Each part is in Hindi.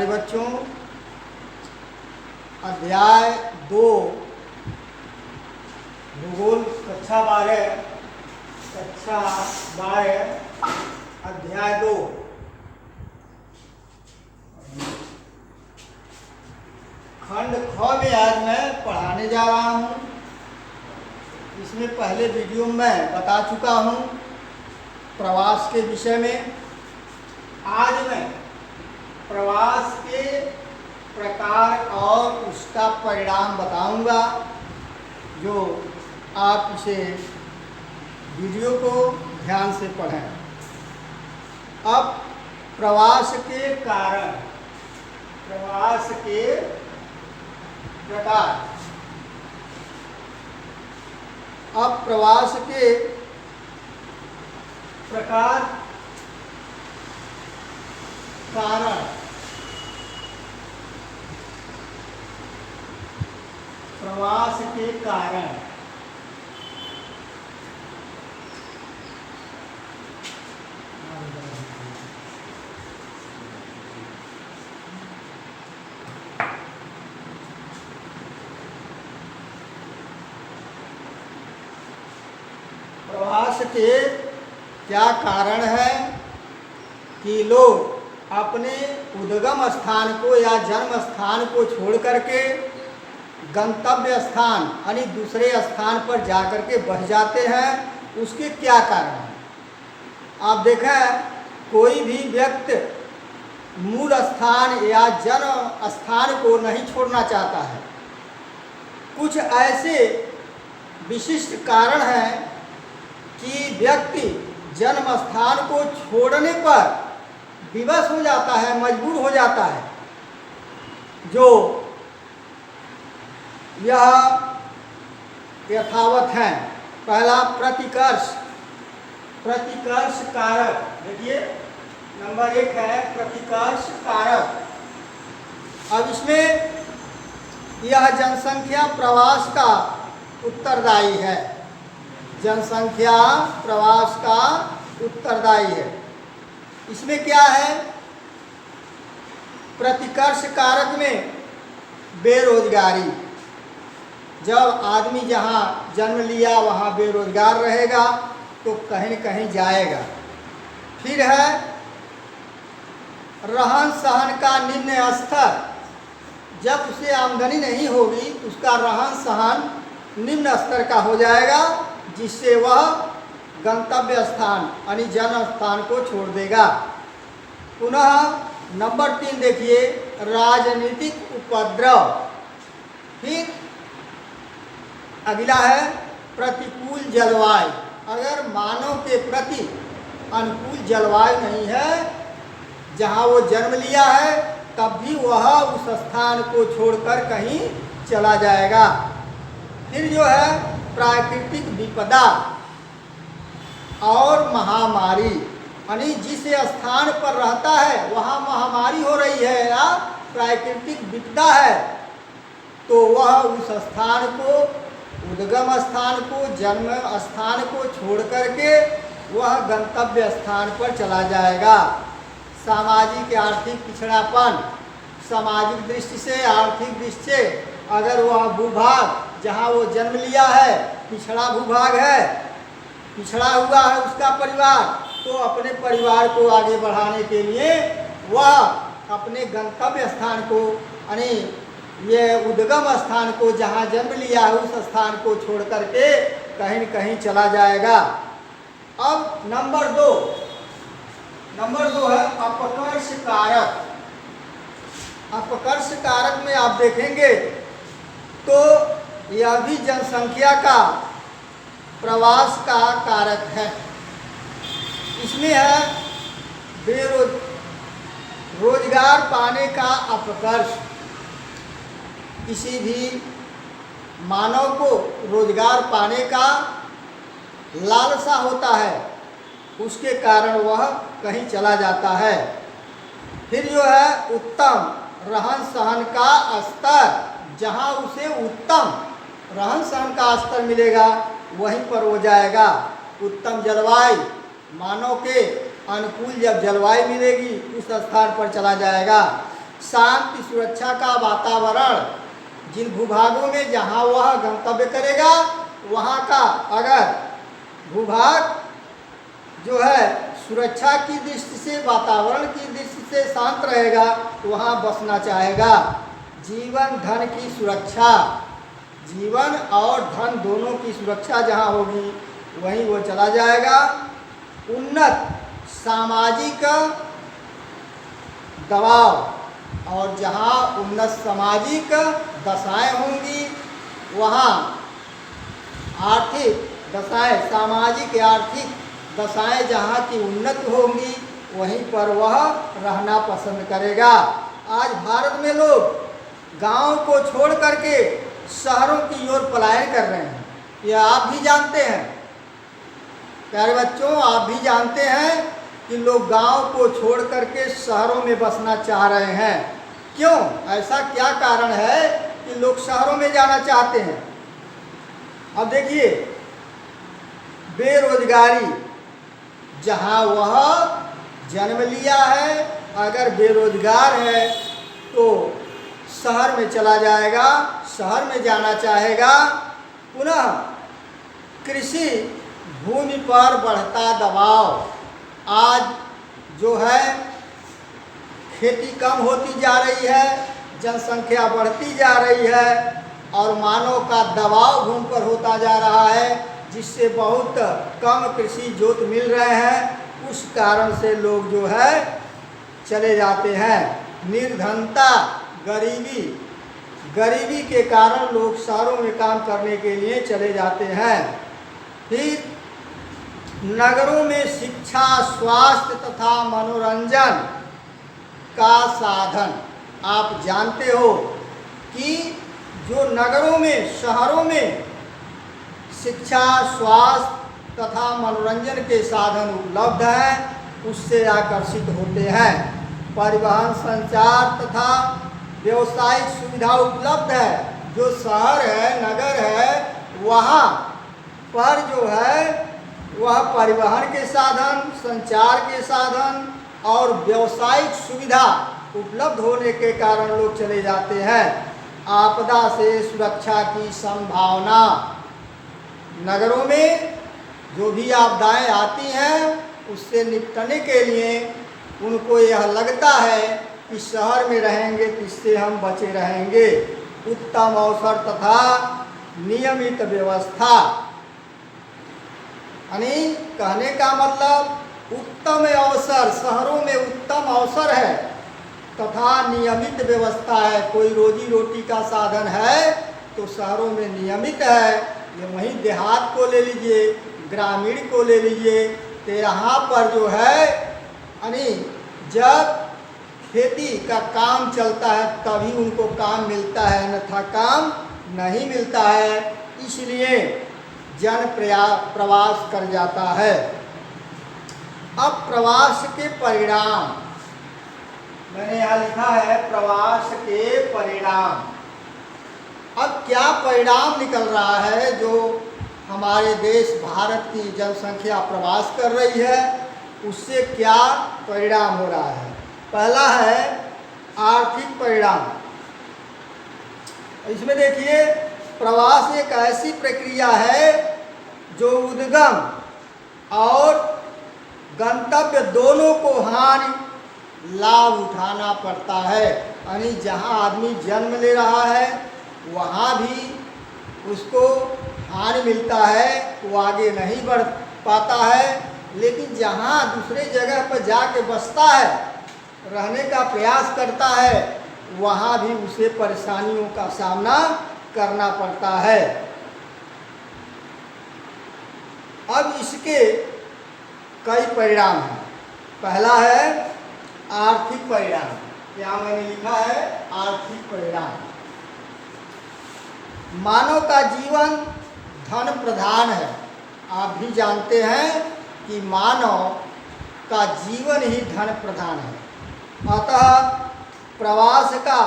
प्यारे बच्चों, अध्याय 2 भूगोल कक्षा 12 अध्याय 2 खंड ख में आज मैं पढ़ाने जा रहा हूँ। इसमें पहले वीडियो में बता चुका हूँ प्रवास के विषय में। आज मैं प्रवास के प्रकार और उसका परिणाम बताऊंगा, जो आप इसे वीडियो को ध्यान से पढ़ें। अब प्रवास के कारण, प्रवास के प्रकार। अब प्रवास के प्रकार, कारण, प्रवास के कारण। प्रवास के क्या कारण है कि लोग अपने उद्गम स्थान को या जन्म स्थान को छोड़ करके गंतव्य स्थान यानी दूसरे स्थान पर जाकर के बस जाते हैं। उसके क्या कारण हैं? आप देखें, कोई भी व्यक्ति मूल स्थान या जन्म स्थान को नहीं छोड़ना चाहता है। कुछ ऐसे विशिष्ट कारण हैं कि व्यक्ति जन्म स्थान को छोड़ने पर विवश हो जाता है, मजबूर हो जाता है। जो यह यथावत है। पहला प्रतिकर्ष, प्रतिकर्ष कारक। देखिए नंबर 1 है प्रतिकर्ष कारक। अब इसमें यह जनसंख्या प्रवास का उत्तरदायी है। जनसंख्या प्रवास का उत्तरदायी है। इसमें क्या है? प्रतिकर्ष कारक में बेरोजगारी। जब आदमी जहाँ जन्म लिया वहाँ बेरोजगार रहेगा तो कहीं न कहीं जाएगा। फिर है रहन सहन का निम्न स्तर। जब उसे आमदनी नहीं होगी तो उसका रहन सहन निम्न स्तर का हो जाएगा, जिससे वह गंतव्य स्थान यानी जन्म स्थान को छोड़ देगा। पुनः नंबर 3 देखिए, राजनीतिक उपद्रव। फिर अगला है प्रतिकूल जलवायु। अगर मानव के प्रति अनुकूल जलवायु नहीं है जहाँ वो जन्म लिया है, तब भी वह उस स्थान को छोड़कर कहीं चला जाएगा। फिर जो है प्राकृतिक विपदा और महामारी, यानी जिस स्थान पर रहता है वहाँ महामारी हो रही है या प्राकृतिक विपदा है, तो वह उस स्थान को, उद्गम स्थान को, जन्म स्थान को छोड़ करके वह गंतव्य स्थान पर चला जाएगा। सामाजिक आर्थिक पिछड़ापन, सामाजिक दृष्टि से, आर्थिक दृष्टि से अगर वह भूभाग जहाँ वो जन्म लिया है पिछड़ा भूभाग है, पिछड़ा हुआ है उसका परिवार, तो अपने परिवार को आगे बढ़ाने के लिए वह अपने गंतव्य स्थान को यानी ये उद्गम स्थान को जहाँ जन्म लिया है उस स्थान को छोड़ करके कहीं न कहीं चला जाएगा। अब नंबर 2 है अपकर्ष कारक। अपकर्ष कारक में आप देखेंगे तो यह भी जनसंख्या का प्रवास का कारक है। इसमें है रोजगार पाने का अपकर्ष। किसी भी मानव को रोजगार पाने का लालसा होता है, उसके कारण वह कहीं चला जाता है। फिर जो है उत्तम रहन सहन का स्तर। जहाँ उसे उत्तम रहन सहन का स्तर मिलेगा वहीं पर हो जाएगा। उत्तम जलवायु, मानव के अनुकूल जब जलवायु मिलेगी उस स्थान पर चला जाएगा। शांति सुरक्षा का वातावरण जिन भूभागों में जहाँ वह गंतव्य करेगा वहाँ का अगर भूभाग जो है सुरक्षा की दृष्टि से, वातावरण की दृष्टि से शांत रहेगा तो वहाँ बसना चाहेगा। जीवन धन की सुरक्षा, जीवन और धन दोनों की सुरक्षा जहाँ होगी वहीं वो चला जाएगा। उन्नत सामाजिक दबाव और जहाँ उन्नत सामाजिक दशाएं होंगी वहाँ आर्थिक दशाएं, सामाजिक आर्थिक दशाएं जहाँ की उन्नत होंगी वहीं पर वह रहना पसंद करेगा। आज भारत में लोग गांव को छोड़ करके शहरों की ओर पलायन कर रहे हैं, यह आप भी जानते हैं। प्यारे बच्चों, आप भी जानते हैं कि लोग गांव को छोड़ करके शहरों में बसना चाह रहे हैं। क्यों? ऐसा क्या कारण है कि लोग शहरों में जाना चाहते हैं? अब देखिए, बेरोजगारी, जहाँ वह जन्म लिया है अगर बेरोजगार है तो शहर में चला जाएगा, शहर में जाना चाहेगा। पुनः कृषि भूमि पर बढ़ता दबाव, आज जो है खेती कम होती जा रही है, जनसंख्या बढ़ती जा रही है और मानव का दबाव भूमि पर होता जा रहा है, जिससे बहुत कम कृषि जोत मिल रहे हैं। उस कारण से लोग जो है चले जाते हैं। निर्धनता, गरीबी के कारण लोग शहरों में काम करने के लिए चले जाते हैं। फिर नगरों में शिक्षा, स्वास्थ्य तथा मनोरंजन का साधन, आप जानते हो कि जो नगरों में, शहरों में शिक्षा, स्वास्थ्य तथा मनोरंजन के साधन उपलब्ध हैं, उससे आकर्षित होते हैं। परिवहन, संचार तथा व्यवसायिक सुविधा उपलब्ध है। जो शहर है, नगर है, वहाँ पर जो है वह परिवहन के साधन, संचार के साधन और व्यवसायिक सुविधा उपलब्ध होने के कारण लोग चले जाते हैं। आपदा से सुरक्षा की संभावना, नगरों में जो भी आपदाएं आती हैं उससे निपटने के लिए उनको यह लगता है कि शहर में रहेंगे तो इससे हम बचे रहेंगे। उत्तम अवसर तथा नियमित व्यवस्था, यानी कहने का मतलब उत्तम अवसर, शहरों में उत्तम अवसर है तथा नियमित व्यवस्था है। कोई रोजी रोटी का साधन है तो शहरों में नियमित है। ये वहीं देहात को ले लीजिए, ग्रामीण को ले लीजिए, तो यहाँ पर जो है यानी जब खेती का काम चलता है तभी उनको काम मिलता है, अन्यथा काम नहीं मिलता है। इसलिए जन प्रवास कर जाता है। अब प्रवास के परिणाम, मैंने यहाँ लिखा है प्रवास के परिणाम। अब क्या परिणाम निकल रहा है जो हमारे देश भारत की जनसंख्या प्रवास कर रही है, उससे क्या परिणाम हो रहा है? पहला है आर्थिक परिणाम। इसमें देखिए, प्रवास एक ऐसी प्रक्रिया है जो उद्गम और गंतव्य दोनों को हानि लाभ उठाना पड़ता है। यानी जहाँ आदमी जन्म ले रहा है वहाँ भी उसको हानि मिलता है, वो आगे नहीं बढ़ पाता है। लेकिन जहाँ दूसरे जगह पर जाके बसता है, रहने का प्रयास करता है, वहाँ भी उसे परेशानियों का सामना करना पड़ता है। अब इसके कई परिणाम हैं। पहला है आर्थिक परिणाम। यहाँ मैंने लिखा है आर्थिक परिणाम। मानव का जीवन धन प्रधान है। आप भी जानते हैं कि मानव का जीवन ही धन प्रधान है। अतः प्रवास का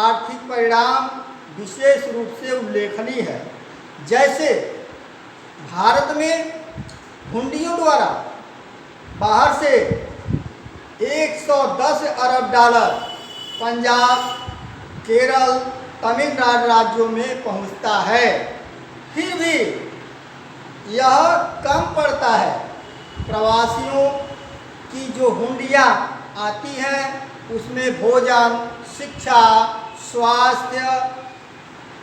आर्थिक परिणाम विशेष रूप से उल्लेखनीय है। जैसे भारत में हुंडियों द्वारा बाहर से 110 अरब डॉलर पंजाब, केरल, तमिलनाडु राज्यों में पहुंचता है। फिर भी यह कम पड़ता है। प्रवासियों की जो हुंडियाँ आती हैं उसमें भोजन, शिक्षा, स्वास्थ्य,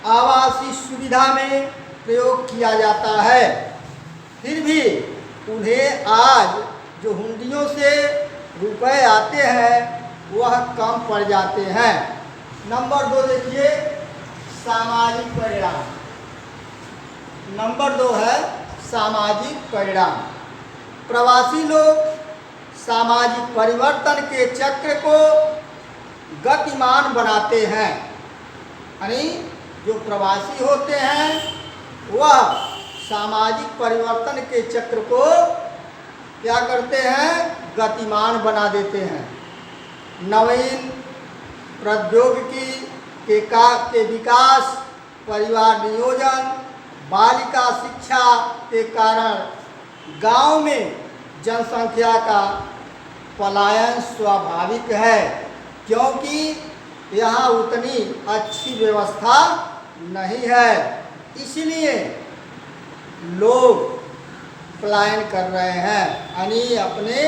आवासीय सुविधा में प्रयोग किया जाता है। फिर भी उन्हें आज जो हुंडियों से रुपए आते हैं वह कम पड़ जाते हैं। नंबर 2 देखिए, सामाजिक परिणाम। नंबर 2 है सामाजिक परिणाम। प्रवासी लोग सामाजिक परिवर्तन के चक्र को गतिमान बनाते हैं। यानी जो प्रवासी होते हैं वह सामाजिक परिवर्तन के चक्र को क्या करते हैं? गतिमान बना देते हैं। नवीन प्रौद्योगिकी के विकास, परिवार नियोजन, बालिका शिक्षा के कारण गांव में जनसंख्या का पलायन स्वाभाविक है, क्योंकि यहाँ उतनी अच्छी व्यवस्था नहीं है। इसलिए लोग पलायन कर रहे हैं, यानी अपने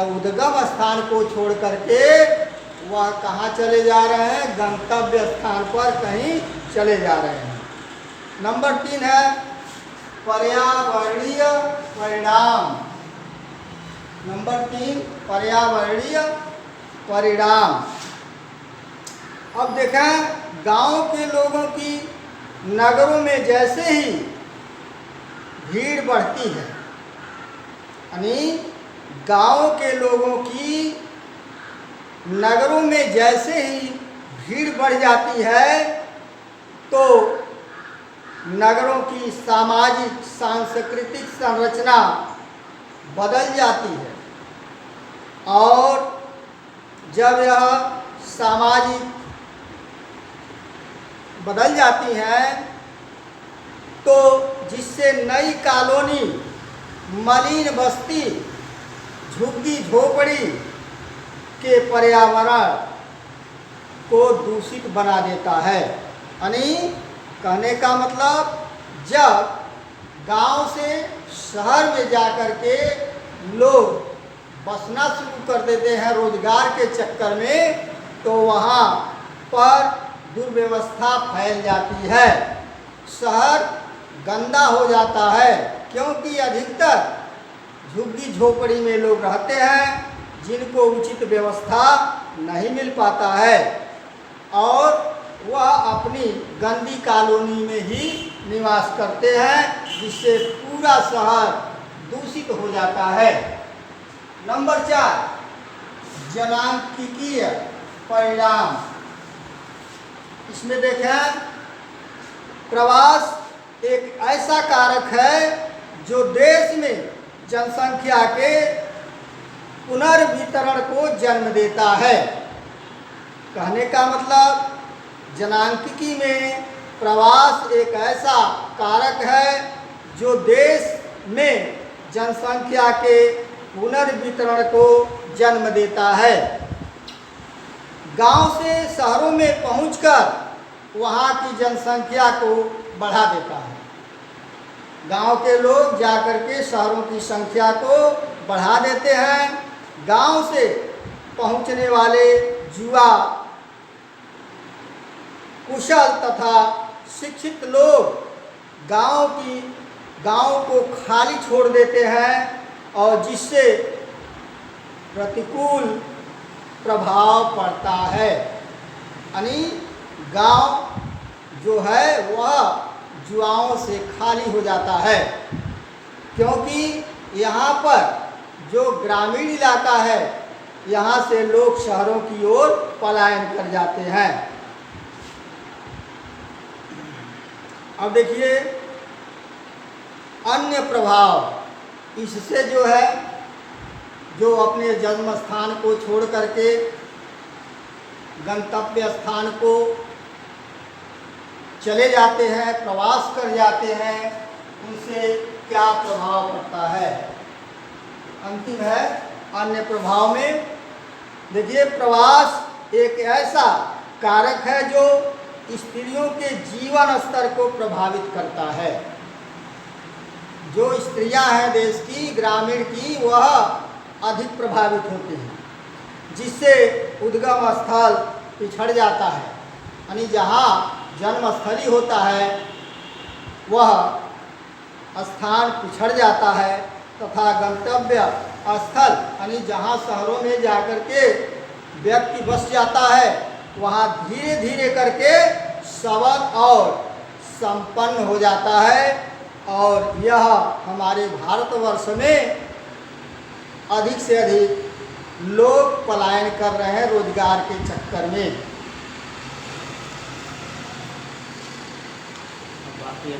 उद्गम स्थान को छोड़ करके वह कहाँ चले जा रहे हैं? गंतव्य स्थान पर कहीं चले जा रहे हैं। नंबर 3 है पर्यावरणीय परिणाम। नंबर 3 पर्यावरणीय परिणाम। अब देखें, गांव के लोगों की नगरों में जैसे ही भीड़ बढ़ती है, यानी गांव के लोगों की नगरों में जैसे ही भीड़ बढ़ जाती है तो नगरों की सामाजिक सांस्कृतिक संरचना बदल जाती है, और जब यह सामाजिक बदल जाती हैं तो जिससे नई कॉलोनी, मलिन बस्ती, झुग्गी झोपड़ी के पर्यावरण को दूषित बना देता है। यानी कहने का मतलब, जब गांव से शहर में जाकर के लोग बसना शुरू कर देते हैं रोजगार के चक्कर में, तो वहाँ पर दुर्व्यवस्था फैल जाती है। शहर गंदा हो जाता है, क्योंकि अधिकतर झुग्गी झोपड़ी में लोग रहते हैं जिनको उचित व्यवस्था नहीं मिल पाता है, और वह अपनी गंदी कॉलोनी में ही निवास करते हैं, जिससे पूरा शहर दूषित हो जाता है। नंबर 4 जनांकीय परिणाम। इसमें देखें, प्रवास एक ऐसा कारक है जो देश में जनसंख्या के पुनर्वितरण को जन्म देता है। कहने का मतलब, जनांकिकी में प्रवास एक ऐसा कारक है जो देश में जनसंख्या के पुनर्वितरण को जन्म देता है। गांव से शहरों में पहुंचकर वहां की जनसंख्या को बढ़ा देता है। गांव के लोग जाकर के शहरों की संख्या को बढ़ा देते हैं। गांव से पहुंचने वाले युवा, कुशल तथा शिक्षित लोग गांव को खाली छोड़ देते हैं, और जिससे प्रतिकूल प्रभाव पड़ता है। यानी गांव जो है वह युवाओं से खाली हो जाता है, क्योंकि यहाँ पर जो ग्रामीण इलाका है यहाँ से लोग शहरों की ओर पलायन कर जाते हैं। अब देखिए अन्य प्रभाव। इससे जो है, जो अपने जन्म स्थान को छोड़ करके गंतव्य स्थान को चले जाते हैं, प्रवास कर जाते हैं, उनसे क्या प्रभाव पड़ता है। अंतिम है अन्य प्रभाव में देखिए, प्रवास एक ऐसा कारक है जो स्त्रियों के जीवन स्तर को प्रभावित करता है। जो स्त्रियां हैं देश की, ग्रामीण की, वह अधिक प्रभावित होती हैं, जिससे उद्गम स्थल पिछड़ जाता है। यानी जहाँ जन्मस्थली होता है वह स्थान पिछड़ जाता है, तथा गंतव्य स्थल यानी जहाँ शहरों में जाकर के व्यक्ति बस जाता है वहाँ धीरे धीरे करके सबल और संपन्न हो जाता है। और यह हमारे भारतवर्ष में अधिक से अधिक लोग पलायन कर रहे हैं रोजगार के चक्कर में। बाकी